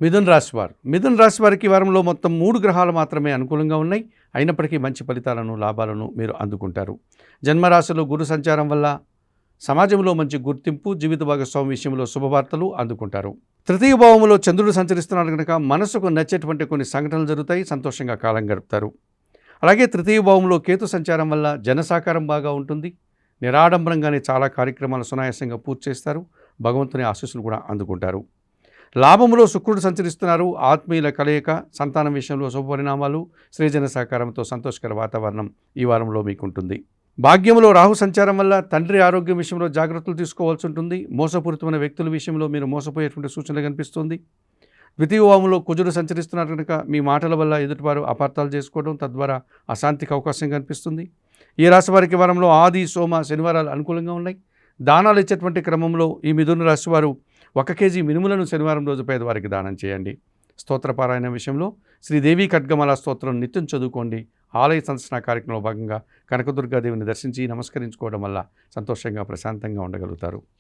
మిథున్ రాశి వారికి ఈ వారంలో మొత్తం 3 గ్రహాలు మాత్రమే అనుకూలంగా ఉన్నాయి. అయినప్పటికీ మంచి ఫలితాలను, లాభాలను మీరు అందుకుంటారు. జన్మరాశిలో గురు సంచారం వల్ల సమాజంలో మంచి గుర్తింపు, జీవిత భాగస్వామి విషయంలో శుభవార్తలు అందుకుంటారు. తృతీయ భావంలో చంద్రుడు సంచరిస్తున్నాడు కనుక మనసుకు నచ్చేటువంటి కొన్ని సంఘటనలు జరుగుతాయి, సంతోషంగా కాలం గడుపుతారు. అలాగే తృతీయ భావంలో కేతు సంచారం వల్ల జనసాకారం బాగా ఉంటుంది. నిరాడంబరంగానే చాలా కార్యక్రమాలు సునాయాసంగా పూర్తి చేస్తారు. భగవంతుని ఆశీస్సులు కూడా అందుకుంటారు. లాభములో శుక్రుడు సంచరిస్తున్నారు. ఆత్మీయుల కలయిక, సంతానం విషయంలో శుభపరిణామాలు, శ్రీజన సహకారంతో సంతోషకర వాతావరణం ఈ వారంలో మీకుంటుంది. భాగ్యంలో రాహు సంచారం వల్ల తండ్రి ఆరోగ్యం విషయంలో జాగ్రత్తలు తీసుకోవాల్సి ఉంటుంది. మోసపూరితమైన వ్యక్తుల విషయంలో మీరు మోసపోయేటువంటి సూచనలు కనిపిస్తుంది. ద్వితీయ భావంలో కుజుడు సంచరిస్తున్నారు కనుక మీ మాటల వల్ల ఎదుటివారు అపార్థాలు చేసుకోవడం, తద్వారా అశాంతికి అవకాశం కనిపిస్తుంది. ఈ రాశి వారికి వారంలో ఆది, సోమ, శనివారాలు అనుకూలంగా ఉన్నాయి. దానాలు ఇచ్చేటువంటి క్రమంలో ఈ మిథున రాశి వారు 1 కేజీ మినుములను శనివారం రోజు పేదవారికి దానం చేయండి. స్తోత్రపారాయణ విషయంలో శ్రీదేవి ఖడ్గమాల స్తోత్రం నిత్యం చదువుకోండి. ఆలయ సందర్శన కార్యక్రమంలో భాగంగా కనకదుర్గాదేవిని దర్శించి నమస్కరించుకోవడం వల్ల సంతోషంగా, ప్రశాంతంగా ఉండగలుగుతారు.